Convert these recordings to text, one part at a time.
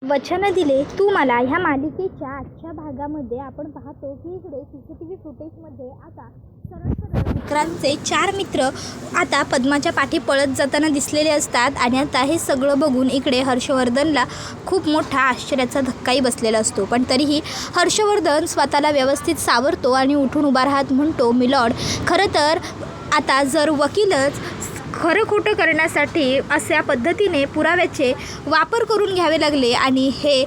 वचन दिले तू मला ह्या मालिकेच्या आजच्या भागामध्ये आपण पाहतो की इकडे CCTV फुटेजमध्ये आता सरळ विक्रांतचे 4 मित्र आता पद्माच्या पाठी पळत जाताना दिसलेले असतात आणि आता हे सगळं बघून इकडे हर्षवर्धनला खूप मोठा आश्चर्याचा धक्काही बसलेला असतो. पण तरीही हर्षवर्धन स्वतःला व्यवस्थित सावरतो आणि उठून उभा राहत म्हणतो, मिलॉर्ड, खरं तर आता जर वकीलच खरं खोटं करण्यासाठी अशा पद्धतीने पुराव्याचे वापर करून घ्यावे लागले आणि हे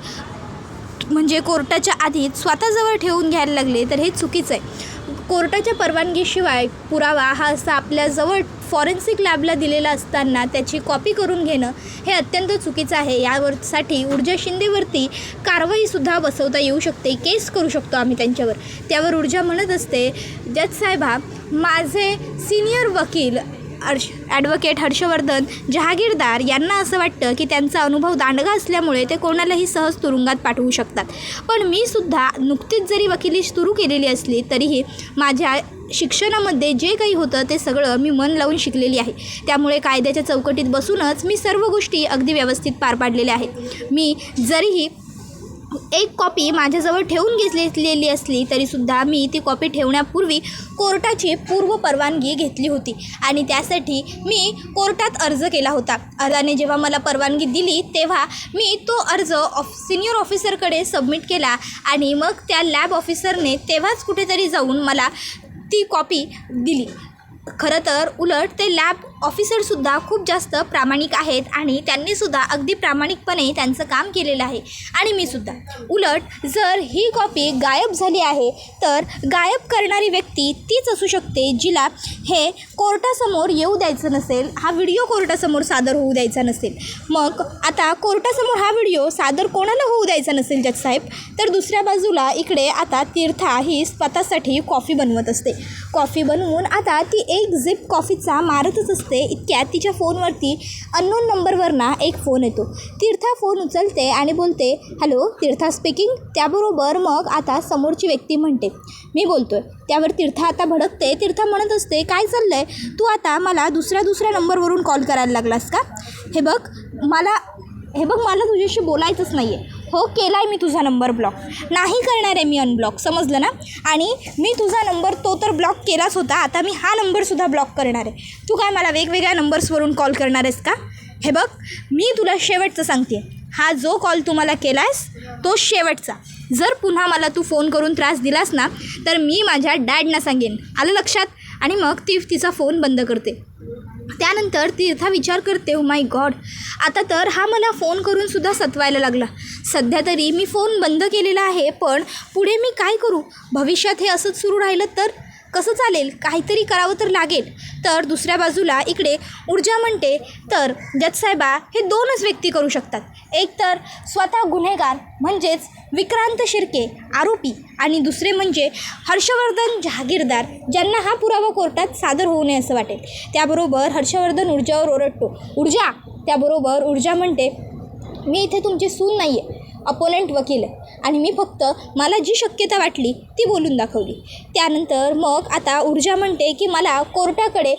म्हणजे कोर्टाच्या आधीच स्वतःजवळ ठेवून घ्यायला लागले तर हे चुकीचं आहे. कोर्टाच्या परवानगीशिवाय पुरावा हा असा आपल्याजवळ फॉरेन्सिक लॅबला दिलेला असताना त्याची कॉपी करून घेणं हे अत्यंत चुकीचं आहे. यावरसाठी ऊर्जा शिंदेवरती कारवाईसुद्धा बसवता येऊ शकते, केस करू शकतो आम्ही त्यांच्यावर. त्यावर ऊर्जा म्हणत असते, जज साहेबा, माझे सिनियर वकील ॲडव्होकेट हर्षवर्धन जहागीरदार यांना असं वाटतं की त्यांचा अनुभव दांडगा असल्यामुळे ते कोणालाही सहज तुरुंगात पाठवू शकतात. पण मी सुद्धा नुकतीच जरी वकिली सुरू केलेली असली तरीही माझ्या शिक्षणामध्ये जे काही होतं ते सगळं मी मन लावून शिकलेली आहे. त्यामुळे कायद्याच्या चौकटीत बसूनच मी सर्व गोष्टी अगदी व्यवस्थित पार पाडलेल्या आहेत. मी जरीही एक कॉपी माझ्याजवळ ठेवून घेतलेली असली तरीसुद्धा मी ती कॉपी ठेवण्यापूर्वी कोर्टाची पूर्व परवानगी घेतली होती आणि त्यासाठी मी कोर्टात अर्ज केला होता. अर्जाने जेव्हा मला परवानगी दिली तेव्हा मी तो अर्ज सिनियर ऑफिसरकडे सबमिट केला आणि मग त्या लॅब ऑफिसरने तेव्हाच कुठेतरी जाऊन मला ती कॉपी दिली. खरं तर उलट ते लॅब ऑफिसरसुद्धा खूप जास्त प्रामाणिक आहेत आणि त्यांनीसुद्धा अगदी प्रामाणिकपणे त्यांचं काम केलेलं आहे आणि मीसुद्धा. उलट जर ही कॉपी गायब झाली आहे तर गायब करणारी व्यक्ती तीच असू शकते जिला हे कोर्टासमोर येऊ द्यायचं नसेल, हा व्हिडिओ कोर्टासमोर सादर होऊ द्यायचा नसेल. मग आता कोर्टासमोर हा व्हिडिओ सादर कोणाला होऊ द्यायचा नसेल जज साहेब, तर दुसऱ्या बाजूला इकडे आता तीर्था ही स्वतःसाठी कॉफी बनवत असते. कॉफी बनवून आता ती एक झिप कॉफीचा मारतच असते. इतक्यात तिच्या फोनवरती अननोन नंबरवरना एक फोन येतो. तीर्था फोन उचलते आणि बोलते, हॅलो, तीर्था स्पीकिंग. त्याबरोबर मग आता समोरची व्यक्ती म्हणते, मी बोलतोय. त्यावर तीर्था आता भडकते. तीर्था म्हणत असते, काय चाललं आहे, तू आता मला दुसऱ्या नंबरवरून कॉल करायला लागलास का? हे बघ मला तुझ्याशी बोलायचंच नाही आहे. हो, केला आहे मी तुझा नंबर ब्लॉक. नाही करणार आहे मी अनब्लॉक, समजलं ना? आणि मी तुझा नंबर तो तर ब्लॉक केलाच होता, आता मी हा नंबरसुद्धा ब्लॉक करणार आहे. तू काय मला वेगवेगळ्या नंबर्सवरून कॉल करणार आहेस का? हे बघ, मी तुला शेवटचं सांगते, हा जो कॉल तू मला केला आहेस तो शेवटचा. जर पुन्हा मला तू फोन करून त्रास दिलास ना तर मी माझ्या डॅडना सांगेन, आलं लक्षात? आणि मग ती तिचा फोन बंद करते. त्यानंतर तीर्था विचार करते, ओ माय गॉड, आता तर हा मला फोन करूनसुद्धा सतवायला लागला. सध्या तरी मी फोन बंद केलेला आहे, पण पुढे मी काय करू? भविष्यात हे असंच सुरू राहिलं तर कसं चालेल? काहीतरी करावं तर लागेल. तर दुसऱ्या बाजूला इकडे ऊर्जा म्हणते, तर जज साहेबा, हे 2च व्यक्ती करू शकतात. एक तर स्वतः गुन्हेगार म्हणजेच विक्रांत शिर्के आरोपी आणि दुसरे म्हणजे हर्षवर्धन जहागीरदार, ज्यांना हा पुरावा कोर्टात सादर होऊ नये असं वाटेल. त्याबरोबर हर्षवर्धन ऊर्जावर ओरडतो, ऊर्जा. त्याबरोबर ऊर्जा म्हणते, मी इथे तुमची सून नाही आहे, अपोनेंट वकील आहे आणि मी फक्त मला जी शक्यता वाटली ती बोलून दाखवली. त्यानंतर मग आता ऊर्जा म्हणते की मला कोर्टाकडे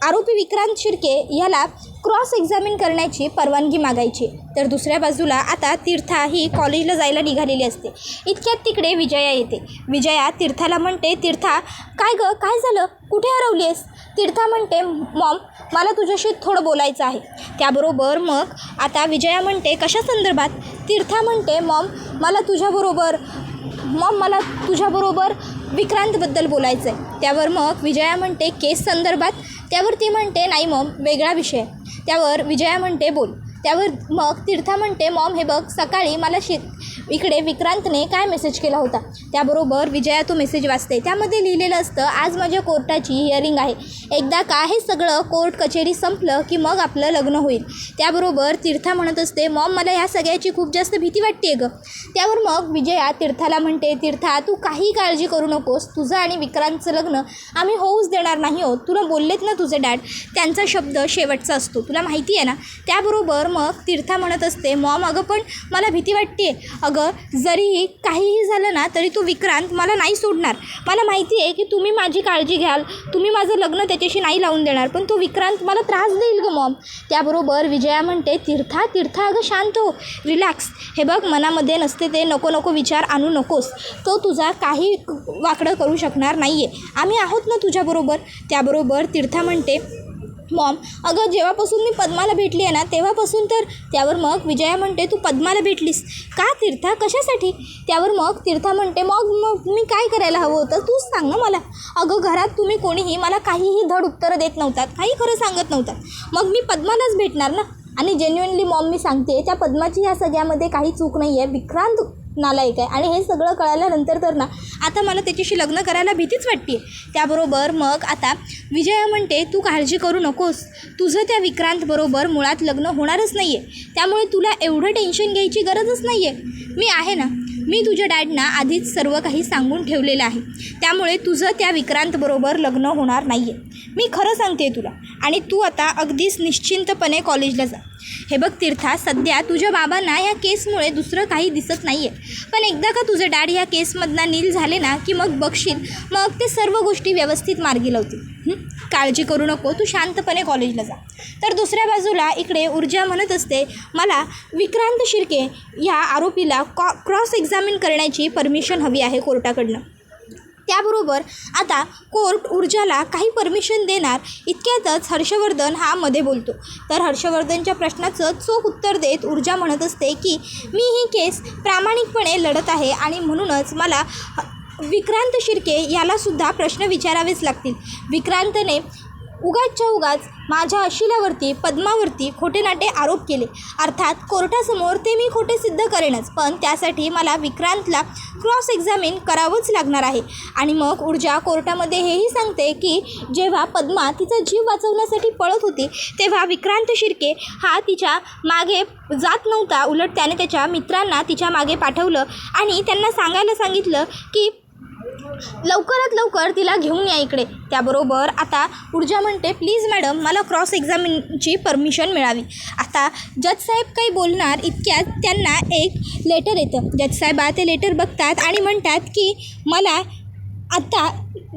आरोपी विक्रांत शिर्के याला क्रॉस एक्झामिन करण्याची परवानगी मागायची. तर दुसऱ्या बाजूला आता तीर्था ही कॉलेजला जायला निघालेली असते. इतक्यात तिकडे विजया येते. विजया तीर्थाला म्हणते, तीर्था, काय गं, काय झालं, कुठे हरवली आहेस? तीर्था म्हणते, मॉम, मला तुझ्याशी थोडं बोलायचं आहे. त्याबरोबर मग आता विजया म्हणते, कशा संदर्भात? तीर्था म्हणते, मॉम, मला तुझ्याबरोबर विक्रांतबद्दल बोलायचं आहे. त्यावर मग विजया म्हणते, केस संदर्भात? त्यावर ती म्हणते, नाही मॉम, वेगळा विषय. त्यावर विजया म्हणते, बोल. त्यावर मग तीर्था म्हणते, मॉम, हे बघ, सकाळी मला इकडे विक्रांतने काय मेसेज केला होता. त्याबरोबर विजया तो मेसेज वाचते. त्यामध्ये लिहिलेलं असतं, आज माझ्या कोर्टाची हिअरिंग आहे. एकदा का हे सगळं कोर्ट कचेरी संपलं की मग आपलं लग्न होईल. त्याबरोबर तीर्था म्हणत असते, मॉम, मला ह्या सगळ्याची खूप जास्त भीती वाटते गं. त्यावर मग विजया तीर्थाला म्हणते, तीर्था, तू काही काळजी करू नकोस, तुझं आणि विक्रांतचं लग्न आम्ही होऊच देणार नाही आहोत. तुला बोललेत ना तुझे डॅड, त्यांचा शब्द शेवटचा असतो, तुला माहिती आहे ना? त्याबरोबर मग तीर्था म्हणत असते, मॉम अगं पण मला भीती वाटते. अगं जरीही काहीही झालं ना तरी तू विक्रांत मला नाही सोडणार. मला माहिती आहे की तुम्ही माझी काळजी घ्याल, तुम्ही माझं लग्न त्याच्याशी नाही लावून देणार, पण तो विक्रांत मला त्रास देईल गं मॉम. त्याबरोबर विजया म्हणते, तीर्था अगं शांत हो, रिलॅक्स. हे बघ मनामध्ये नसते ते नको नको विचार आणू नकोस. तो तुझा काही वाकडं करू शकणार नाही आहे. आम्ही आहोत ना तुझ्याबरोबर. त्याबरोबर तीर्था म्हणते, मॉम अगं जेव्हापासून मी पद्माला भेटली आहे ना तेव्हापासून तर. त्यावर मग विजया म्हणते, तू पद्माला भेटलीस का तीर्था, कशासाठी? त्यावर मग तीर्था म्हणते, मग मी काय करायला हवं होतं तूच सांग ना मला. अगं घरात तुम्ही कोणीही मला काहीही धड उत्तरं देत नव्हतात, काही खरं सांगत नव्हतात, मग मी पद्मालाच भेटणार ना. आणि जेन्युइनली मॉम मी सांगते, त्या पद्माची ह्या सगळ्यामध्ये काही चूक नाही आहे. विक्रांत नालायक आहे आणि हे सगळं कळाल्यानंतर तर ना आता मला त्याच्याशी लग्न करायला भीतीच वाटते. त्याबरोबर मग आता विजया म्हणते, तू काळजी करू नकोस, तुझं त्या विक्रांतबरोबर मुळात लग्न होणारच नाही आहे, त्यामुळे तुला एवढं टेन्शन घ्यायची गरजच नाही आहे. मी आहे ना, मी तुझ्या डॅडना आधीच सर्व काही सांगून ठेवलेलं आहे, त्यामुळे तुझं त्या विक्रांतबरोबर लग्न होणार नाही आहे. मी खरं सांगते तुला. आणि तू आता अगदीच निश्चिंतपणे कॉलेजला जा. हे बघ तीर्था, सध्या तुझ्या बाबांना या केसमुळे दुसरं काही दिसत नाही आहे, पण एकदा का तुझे डॅड या केसमधनं नील झाले ना की मग बघशील, मग ते सर्व गोष्टी व्यवस्थित मार्गी लावतील. काळजी करू नको, तू शांतपणे कॉलेजला जा. तर दुसऱ्या बाजूला इकडे ऊर्जा म्हणत असते, मला विक्रांत शिर्के या आरोपीला क्रॉस एक्झामिन करण्याची परमिशन हवी आहे कोर्टाकडनं. त्याबरोबर आता कोर्ट ऊर्जाला काही परमिशन देणार इतक्यातच हर्षवर्धन हा मध्ये बोलतो. तर हर्षवर्धनच्या प्रश्नाचं चोख उत्तर देत ऊर्जा म्हणत असते की मी ही केस प्रामाणिकपणे लढत आहे आणि म्हणूनच मला विक्रांत शिर्के यालासुद्धा प्रश्न विचारावेच लागतील. विक्रांतने उगाच माझ्या अशिलावरती, पद्मावरती खोटे नाटे आरोप केले, अर्थात कोर्टासमोर ते मी खोटे सिद्ध करेनच, पण त्यासाठी मला विक्रांतला क्रॉस एक्झामिन करावंच लागणार आहे. आणि मग ऊर्जा कोर्टामध्ये हेही सांगते की जेव्हा पद्मा तिचा जीव वाचवण्यासाठी पळत होती तेव्हा विक्रांत शिर्के हा तिच्या मागे जात नव्हता, उलट त्याने त्याच्या मित्रांना तिच्या मागे पाठवलं आणि त्यांना सांगायला सांगितलं की लवकरात लवकर तिला घेऊन या इकडे. त्याबरोबर आता ऊर्जा म्हणते, प्लीज मॅडम मला क्रॉस एक्झामिनची परमिशन मिळावी. आता जजसाहेब काही बोलणार इतक्यात त्यांना एक लेटर येतं. जजसाहेबा ते लेटर बघतात आणि म्हणतात की मला आता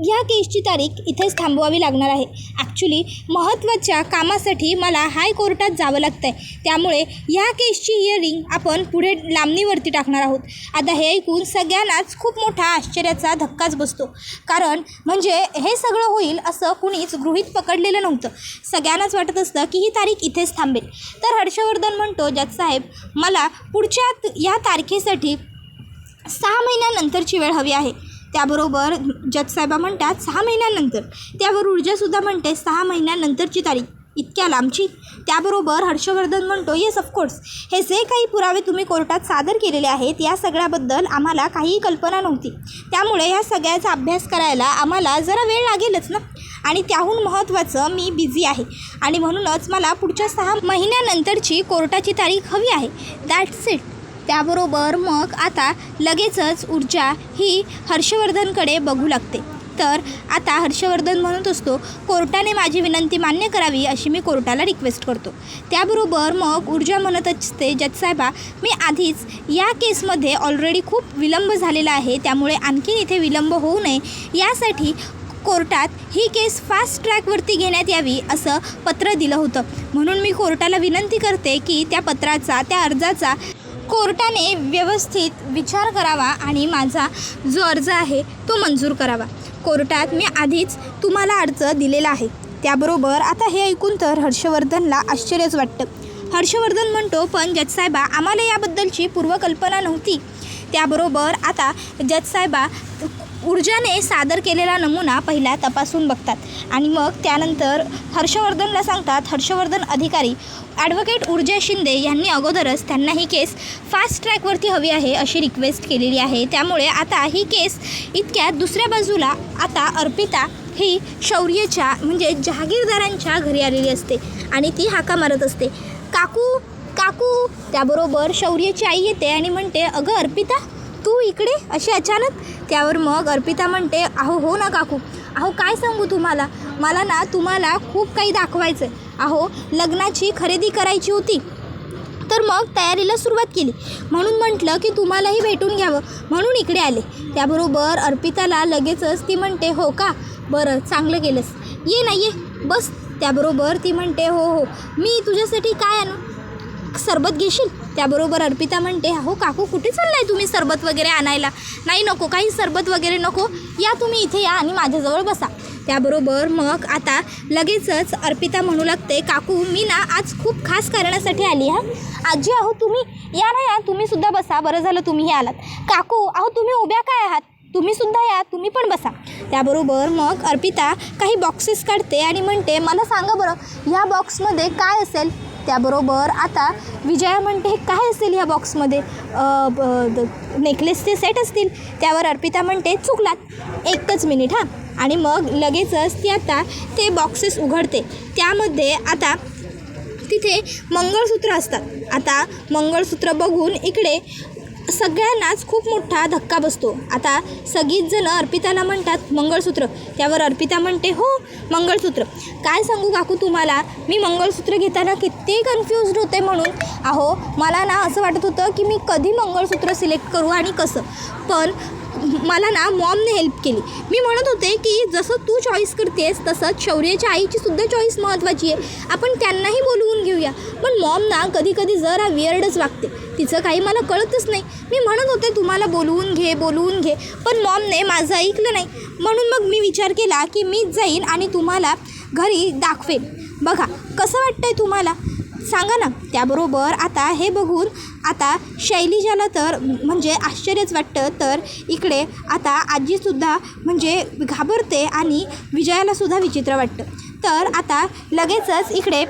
या केसची तारीख इथेच थांबवावी लागणार आहे. ॲक्च्युली महत्त्वाच्या कामासाठी मला हायकोर्टात जावं लागतं आहे, त्यामुळे या केसची हिअरिंग आपण पुढे लांबणीवरती टाकणार आहोत. आता हे ऐकून सगळ्यांनाच खूप मोठा आश्चर्याचा धक्काच बसतो, कारण म्हणजे हे सगळं होईल असं कुणीच गृहीत पकडलेलं नव्हतं. सगळ्यांनाच वाटत असतं की ही तारीख इथेच थांबेल. तर हर्षवर्धन म्हणतो, जजसाहेब मला पुढच्या या तारखेसाठी 6 महिन्यानंतरची वेळ हवी आहे. त्याबरोबर जजसाहेबा म्हणतात 6 महिन्यानंतर. त्यावर ऊर्जासुद्धा म्हणते 6 महिन्यानंतरची तारीख, इतक्या लांबची. त्याबरोबर हर्षवर्धन म्हणतो, येस ऑफकोर्स, हे जे काही पुरावे तुम्ही कोर्टात सादर केलेले आहेत या सगळ्याबद्दल आम्हाला काहीही कल्पना नव्हती, त्यामुळे या सगळ्याचा अभ्यास करायला आम्हाला जरा वेळ लागेलच ना, आणि त्याहून महत्त्वाचं मी बिझी आहे आणि म्हणूनच मला पुढच्या 6 महिन्यानंतरची कोर्टाची तारीख हवी आहे. That's it. त्याबरोबर मग आता लगेचच ऊर्जा ही हर्षवर्धनकडे बघू लागते. तर आता हर्षवर्धन म्हणत असतो, कोर्टाने माझी विनंती मान्य करावी अशी मी कोर्टाला रिक्वेस्ट करतो. त्याबरोबर मग ऊर्जा म्हणत असते, जजसाहेबा मी आधीच या केसमध्ये ऑलरेडी खूप विलंब झालेला आहे, त्यामुळे आणखीन इथे विलंब होऊ नये यासाठी कोर्टात ही केस फास्ट ट्रॅकवरती घेण्यात यावी असं पत्र दिलं होतं, म्हणून मी कोर्टाला विनंती करते की त्या पत्राचा, त्या अर्जाचा कोर्टाने व्यवस्थित विचार करावा आणि माझा जो अर्ज आहे तो मंजूर करावा. कोर्टात मी आधीच तुम्हाला अर्ज दिलेला आहे. त्याबरोबर आता हे ऐकून तर हर्षवर्धनला आश्चर्यच वाटतं. हर्षवर्धन म्हणतो, पण जजसाहेबा आम्हाला याबद्दलची पूर्वकल्पना नव्हती. त्याबरोबर आता जजसाहेबा ऊर्जाने सादर केलेला नमुना पहिला तपासून बघतात आणि मग त्यानंतर हर्षवर्धनला सांगतात. हर्षवर्धन अधिकारी ॲडव्होकेट ऊर्जा शिंदे यांनी अगोदरच त्यांना ही केस फास्ट ट्रॅकवरती हवी आहे अशी रिक्वेस्ट केलेली आहे, त्यामुळे आता ही केस इतक्यात दुसऱ्या बाजूला आता अर्पिता ही शौर्यच्या म्हणजे जहागीरदारांच्या घरी आलेली असते आणि ती हाका मारत असते, काकू काकू. त्याबरोबर शौर्यची आई येते आणि म्हणते, अगं अर्पिता तू इकडे अशी अचानक. त्यावर मग अर्पिता म्हणते, अहो हो ना काकू, अहो काय सांगू तुम्हाला, मला ना तुम्हाला खूप काही दाखवायचं आहे. अहो लग्नाची खरेदी करायची होती तर मग तयारीला सुरुवात केली. म्हणून म्हटलं की तुम्हालाही भेटून घ्यावं म्हणून इकडे आले. त्याबरोबर अर्पिताला लगेचच ती म्हणते, हो का, बरं चांगलं केलंस, ये ना ये बस. त्याबरोबर ती म्हणते, हो हो, मी तुझ्यासाठी काय आणू, सरबत घेशील? त्याबरोबर अर्पिता म्हणते, हो काकू कुठे चाललाय तुम्ही सरबत वगैरे आणायला? नाही नको, काही सरबत वगैरे नको, या तुम्ही इथे या आणि माझ्याजवळ बसा. त्याबरोबर मग आता लगेचच अर्पिता म्हणू लागते, काकू मी ना आज खूप खास कारणासाठी आली. आजी अहो तुम्ही या ना, या तुम्हीसुद्धा बसा, बरं झालं तुम्हीही आलात. काकू अहो तुम्ही उभ्या काय आहात, तुम्हीसुद्धा या, तुम्ही पण बसा. त्याबरोबर मग अर्पिता काही बॉक्सेस काढते आणि म्हणते, मला सांगा बरं या बॉक्समध्ये काय असेल? त्याबरोबर आता विजया म्हणते, हे काय असेल ह्या बॉक्समध्ये? नेकलेसचे सेट असतील. त्यावर अर्पिता म्हणते, चुकलात, एकच मिनिट हां. आणि मग लगेचच ती आता ते बॉक्सेस उघडते. त्यामध्ये आता तिथे मंगळसूत्र असतात. आता मंगळसूत्र बघून इकडे सगळ्यांनाच खूप मोठा धक्का बसतो. आता सगळीच जणं अर्पिताला म्हणतात, मंगळसूत्र. त्यावर अर्पिता म्हणते, हो मंगळसूत्र. काय सांगू काकू तुम्हाला, मी मंगळसूत्र घेताना किती कन्फ्युज्ड होते. म्हणून अहो मला ना असं वाटत होतं की मी कधी मंगळसूत्र सिलेक्ट करू आणि कसं. पण मला ना मॉमने हेल्प केली. मी म्हणत होते की जसं तू चॉईस करतेस तसंच शौर्याच्या आईची सुद्धा चॉईस महत्त्वाची आहे, आपण त्यांनाही बोलवून घेऊया. पण मॉम ना कधी कधी जरा वियर्डच वागते, तिचं काही मला कळतच नाही. मी म्हणत होते तुम्हाला बोलवून घे, पण मॉमने माझं ऐकलं नाही. म्हणून मग मी विचार केला की मीच जाईन आणि तुम्हाला घरी दाखवेन. बघा कसं वाटतंय तुम्हाला, सांगा ना. त्याबरोबर आता हे बघून आता शैलिजाला तर म्हणजे आश्चर्यच वाटतं. तर इकडे आता आजीसुद्धा म्हणजे घाबरते आणि विजयालासुद्धा विचित्र वाटतं. तर आता लगेचच इकडे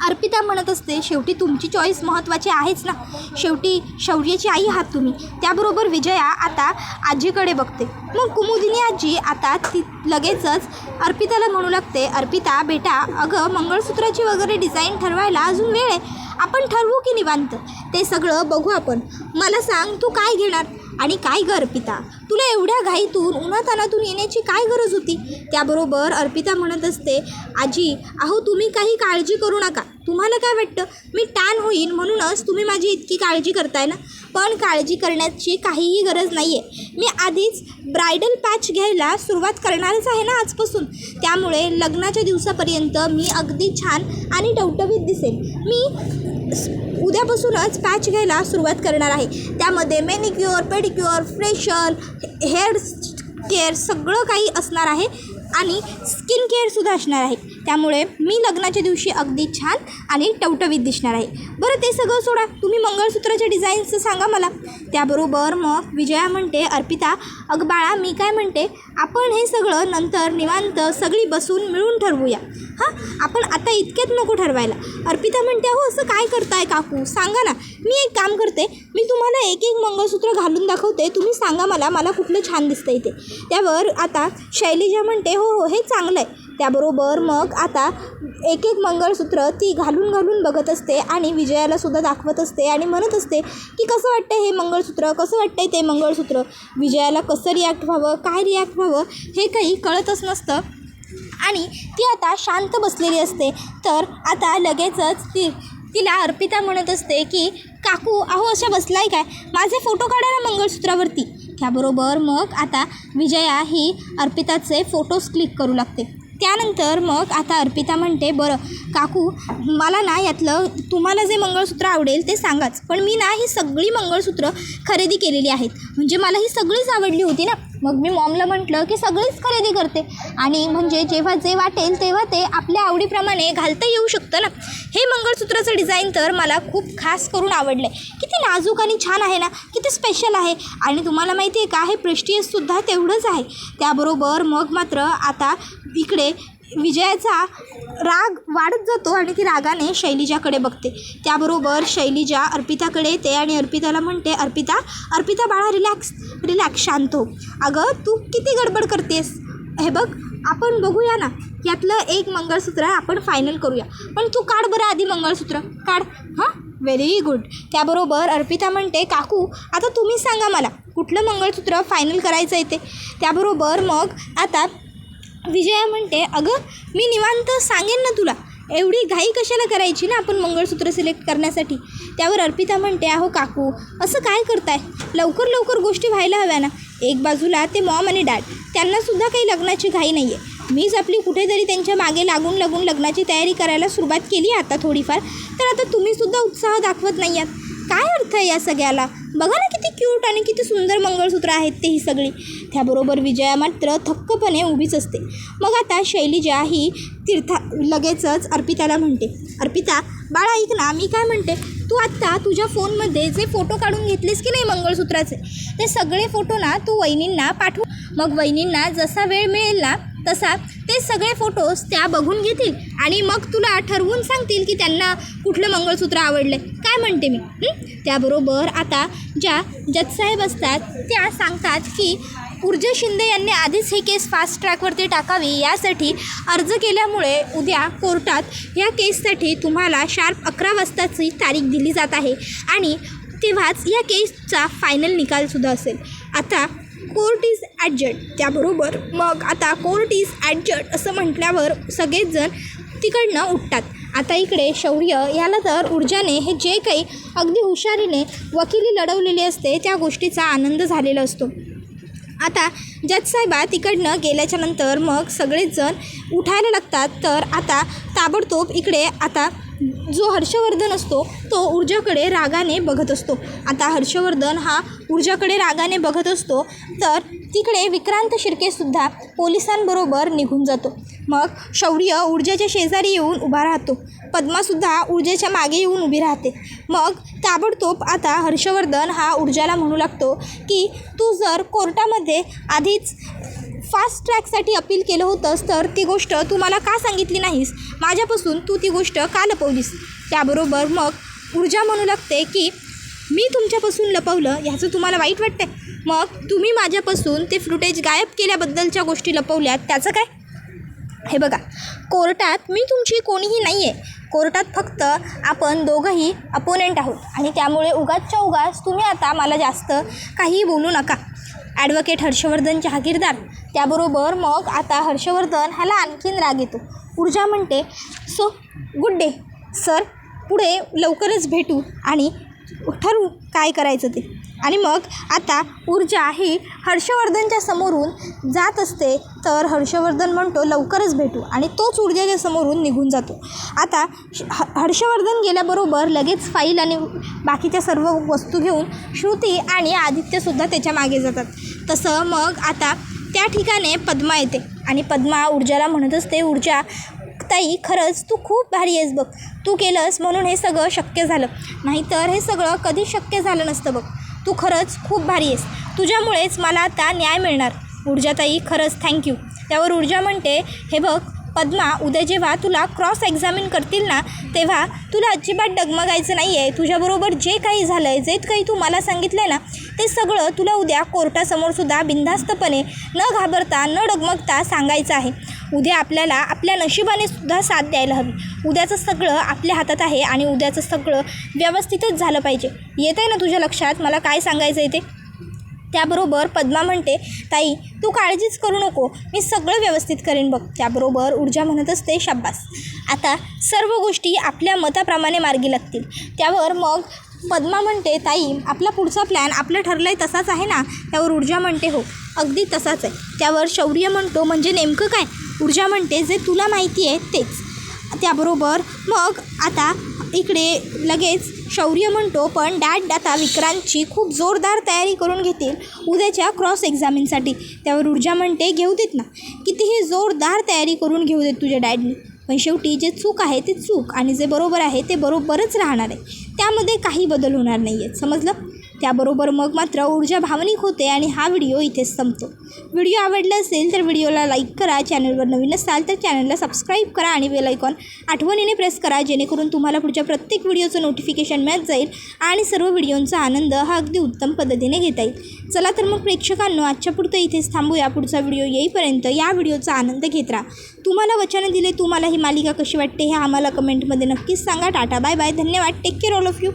अर्पिता म्हणत असते, शेवटी तुमची चॉईस महत्त्वाची आहेच ना, शेवटी शौर्याची आई आहात तुम्ही. त्याबरोबर विजया आता आजीकडे बघते. मग कुमुदिनी आजी आता ती लगेचच अर्पिताला म्हणू लागते, अर्पिता बेटा, अगं मंगळसूत्राची वगैरे डिझाईन ठरवायला अजून वेळ आहे, आपण ठरवू की निवांत, ते सगळं बघू आपण. मला सांग तू काय घेणार? आणि काय गं अर्पिता, तुला एवढ्या घाईतून उन्हातानातून येण्याची काय गरज होती? त्याबरोबर अर्पिता म्हणत असते, आजी अहो तुम्ही काही काळजी करू नका, तुम्हाला काय वाटतं मी टॅन होईन म्हणूनच तुम्ही माझी इतकी काळजी करताय ना? पण काळजी करण्याची काहीही गरज नाही आहे. मी आधीच ब्रायडल पॅच घ्यायला सुरुवात करणारच आहे ना आजपासून. त्यामुळे लग्नाच्या दिवसापर्यंत मी अगदी छान आणि टवटवीत दिसेल. मी उद्यापासूनच पॅच घ्यायला सुरुवात करणार आहे. त्यामध्ये manicure, pedicure, facial, hair care सगळं काही असणार आहे आणि स्किन केअरसुद्धा असणार आहे. त्यामुळे मी लग्नाच्या दिवशी अगदी छान आणि टवटवीत दिसणार आहे. बरं ते सगळं सोडा, तुम्ही मंगळसूत्राच्या डिझाईन्सचं सांगा मला. त्याबरोबर मग विजया म्हणते, अर्पिता अगं बाळा मी काय म्हणते, आपण हे सगळं नंतर निवांत सगळी बसून मिळून ठरवूया हां, आपण आता इतक्यात नको ठरवायला. अर्पिता म्हणते, हो असं काय करताय काकू, सांगा ना. मी एक काम करते, मी तुम्हाला एक एक मंगळसूत्र घालून दाखवते, तुम्ही सांगा मला कुठलं छान दिसतं इथे. त्यावर आता शैलिजा म्हणते, हो हो हे चांगलं आहे. त्याबरोबर मग आता एक एक मंगळसूत्र ती घालून बघत असते आणि विजयालासुद्धा दाखवत असते आणि म्हणत असते की कसं वाटतं हे मंगळसूत्र, कसं वाटतंय ते मंगळसूत्र. विजयाला कसं रिॲक्ट व्हावं, काय रिॲक्ट व्हावं हे काही कळतच नसतं आणि ती आता शांत बसलेली असते. तर आता लगेचच तिला अर्पिता म्हणत असते की काकू अहो अशा बसलाय काय, माझे फोटो काढा ना मंगळसूत्रावरती. त्याबरोबर मग आता विजया ही अर्पिताचे फोटोज क्लिक करू लागते. त्यानंतर मग आता अर्पिता म्हणते, बरं काकू मला ना यातलं तुम्हाला जे मंगळसूत्र आवडेल ते सांगाच, पण मी ना ही सगळी मंगळसूत्र खरेदी केलेली आहेत, म्हणजे मला ही सगळीच आवडली होती ना. मग मी मॉमला म्हटलं की सगळीच खरेदी करते आणि म्हणजे जेव्हा जे वाटेल तेव्हा ते आपल्या आवडीप्रमाणे घालता येऊ शकतं ना. हे मंगळसूत्राचं डिझाईन तर मला खूप खास करून आवडलं आहे, किती नाजूक आणि छान आहे ना, किती स्पेशल आहे आणि तुम्हाला माहिती आहे का हे प्रेस्टियससुद्धा तेवढंच आहे. त्याबरोबर मग मात्र आता इकडे विजयाचा राग वाढत जातो आणि ती रागाने शैलिजाकडे बघते. त्याबरोबर शैलिजा अर्पिताकडे येते आणि अर्पिताला म्हणते, अर्पिता बाळा रिलॅक्स शांत हो. अगं तू किती गडबड करतेस, हे बघ आपण बघूया ना, यातलं एक मंगळसूत्र आपण फायनल करूया, पण तू काढ बरं आधी मंगळसूत्र काढ हां. Very good. त्याबरोबर अर्पिता म्हणते, काकू आता तुम्ही सांगा मला कुठलं मंगळसूत्र फायनल करायचं आहे ते. त्याबरोबर मग आता विजया म्हणते, अगं मी निवांत सांगेन ना तुला, एवढी घाई कशाला करायची ना आपण मंगळसूत्र सिलेक्ट करण्यासाठी. त्यावर अर्पिता म्हणते, अहो काकू असं काय करताय, लवकर लवकर गोष्टी व्हायला हव्या ना. एक बाजूला ते मॉम आणि डॅड, त्यांनासुद्धा काही लग्नाची घाई नाही आहे. मीच आपली कुठेतरी त्यांच्या मागे लागून लग्नाची तयारी करायला सुरुवात केली आता थोडीफार, तर आता तुम्हीसुद्धा उत्साह दाखवत नाही आहात. काय अर्थ आहे या सगळ्याला. बघा ना किती क्यूट आणि किती सुंदर मंगळसूत्र आहेत ते ही सगळी. त्याबरोबर विजया मात्र थक्कपणे उभीच असते. मग आता शैलजा ही लगेचच अर्पिताला म्हणते, अर्पिता बाळा ऐक ना, मी काय म्हणते, तू आत्ता तुझ्या फोनमध्ये जे फोटो काढून घेतलेस की नाही मंगळसूत्राचे, ते सगळे फोटो ना तू वहिनींना पाठव. मग वहिनींना जसा वेळ मिळेल ना तसा ते सगळे फोटोज त्या बघून घेतील आणि मग तुला ठरवून सांगतील की त्यांना कुठलं मंगळसूत्र आवडलं. काय म्हणते मी. त्याबरोबर आता ज्या जजसाहेब असतात त्या सांगतात की ऊर्जा शिंदे यांनी आधीच हे केस फास्ट ट्रॅकवरती टाकावी यासाठी अर्ज केल्यामुळे उद्या कोर्टात या केससाठी तुम्हाला शार्प 11 वाजताची तारीख दिली जात आहे आणि तेव्हाच या केसचा फायनल निकालसुद्धा असेल. आता कोर्ट इज ॲडजर्ड. त्याबरोबर मग आता कोर्ट इज ॲडजर्ड असं म्हटल्यावर सगळेच जण तिकडनं उठतात. आता इकडे शौर्य याला तर ऊर्जाने हे जे काही अगदी हुशारीने वकिली लढवलेली असते त्या गोष्टीचा आनंद झालेला असतो. आता जजसाहेबा तिकडनं गेल्याच्या नंतर मग सगळेच जण उठायला लागतात. तर आता ताबडतोब इकडे आता जो हर्षवर्धन असतो तो ऊर्जाकडे रागाने बघत असतो. आता हर्षवर्धन हा ऊर्जाकडे रागाने बघत असतो तर तिकडे विक्रांत शिर्केसुद्धा पोलिसांबरोबर निघून जातो. मग शौर्य ऊर्जाच्या शेजारी येऊन उभा राहतो. पद्मासुद्धा ऊर्जेच्या मागे येऊन उभी राहते. मग ताबडतोब आता हर्षवर्धन हा ऊर्जाला म्हणू लागतो की तू जर कोर्टामध्ये आधीच फास्ट ट्रॅकसाठी अपील केलं होतंस तर ती गोष्ट तू मला का सांगितली नाहीस, माझ्यापासून तू ती गोष्ट का लपवलीस. त्याबरोबर मग ऊर्जा म्हणू लागते की मी तुमच्यापासून लपवलं ह्याचं तुम्हाला वाईट वाटतं, मग तुम्ही माझ्यापासून ते फुटेज गायब केल्याबद्दलच्या गोष्टी लपवल्यात त्याचं काय. हे बघा, कोर्टात मी तुमची कोणीही नाही आहे. कोर्टात फक्त आपण दोघंही अपोनेंट आहोत आणि त्यामुळे उगाचच्या उगाच तुम्ही आता मला जास्त काही बोलू नका. ॲडव्होकेट हर्षवर्धन जहागीरदार. त्याबरोबर मग आता हर्षवर्धन ह्याला आणखीन राग येतो. ऊर्जा म्हणते, सो गुड डे सर, पुढे लवकरच भेटू आणि ठरवू काय करायचं ते. आणि मग आता ऊर्जा ही हर्षवर्धनच्या समोरून जात असते तर हर्षवर्धन म्हणतो लवकरच भेटू आणि तोच ऊर्जाच्या समोरून निघून जातो. आता हर्षवर्धन गेल्याबरोबर लगेच फाईल आणि बाकीच्या सर्व वस्तू घेऊन श्रुती आणि आदित्यसुद्धा त्याच्या मागे जातात. तसं मग आता त्या ठिकाणी पद्मा येते आणि पद्मा ऊर्जाला म्हणत असते, ऊर्जा ताई खरंच तू खूप भारी आहेस बघ, तू केलंस म्हणून हे सगळं शक्य झालं, नाहीतर हे सगळं कधीच शक्य झालं नसतं बघ, तू खरंच खूप भारी आहेस, तुझ्यामुळेच मला आता न्याय मिळणार. ऊर्जाताई खरंच थँक्यू. त्यावर ऊर्जा म्हणते, हे बघ पद्मा, उद्या जेव्हा तुला क्रॉस एक्झामिन करतील ना तेव्हा तुला अजिबात डगमगायचं नाही आहे. तुझ्याबरोबर जे काही झालं आहे, जे काही तू मला सांगितलं आहे ना ते सगळं तुला उद्या कोर्टासमोरसुद्धा बिनधास्तपणे न घाबरता न डगमगता सांगायचं आहे. उद्या आपल्याला आपल्या नशिबानेसुद्धा साथ द्यायला हवी. उद्याचं सगळं आपल्या हातात आहे आणि उद्याचं सगळं व्यवस्थितच झालं पाहिजे. येतं आहे ना तुझ्या लक्षात मला काय सांगायचं आहे ते. त्याबरोबर पद्मा म्हणते, ताई तू काळजीच करू नको, मी सगळं व्यवस्थित करेन बघ. त्याबरोबर ऊर्जा म्हणत असते, शाब्बास, आता सर्व गोष्टी आपल्या मताप्रमाणे मार्गी लागतील. त्यावर मग पद्मा म्हणते, ताई आपला पुढचा प्लॅन आपलं ठरलं आहे तसाच आहे ना. त्यावर ऊर्जा म्हणते, हो अगदी तसाच आहे. त्यावर शौर्य म्हणतो, म्हणजे नेमकं काय. ऊर्जा म्हणते, जे तुला माहिती आहे तेच. त्याबरोबर मग आता इकडे लगेच शौर्य म्हणतो, पण डॅड आता विक्रांतची खूप जोरदार तयारी करून घेतील उद्याच्या क्रॉस एक्झामिनसाठी. त्यावर ऊर्जा म्हणते, घेऊ देत ना, कितीही जोरदार तयारी करून घेऊ देत तुझ्या डॅडनी, पण शेवटी जे चूक आहे ते चूक आणि जे बरोबर आहे ते बरोबरच राहणार आहे, त्यामध्ये काही बदल होणार नाही आहे, समजलं. त्याबरोबर मग मात्र ऊर्जा भावनिक होते आणि हा व्हिडिओ इथेच संपतो. व्हिडिओ आवडला असेल तर व्हिडिओला लाईक करा, चॅनलवर नवीन असाल तर चॅनलला सबस्क्राईब करा आणि बेल आयकॉन आठवणीने प्रेस करा, जेणेकरून तुम्हाला पुढच्या प्रत्येक व्हिडिओचं नोटिफिकेशन मिळत जाईल आणि सर्व व्हिडिओंचा आनंद हा अगदी उत्तम पद्धतीने घेता येईल. चला तर मग प्रेक्षकांनो, आजच्या पुरतं इथेच थांबूया. पुढचा व्हिडिओ येईपर्यंत या व्हिडिओचा आनंद घेत राहा. तुम्हाला वचन दिले, तुम्हाला ही मालिका कशी वाटते हे आम्हाला कमेंटमध्ये नक्कीच सांगा. टाटा बाय बाय, धन्यवाद, take care all of you.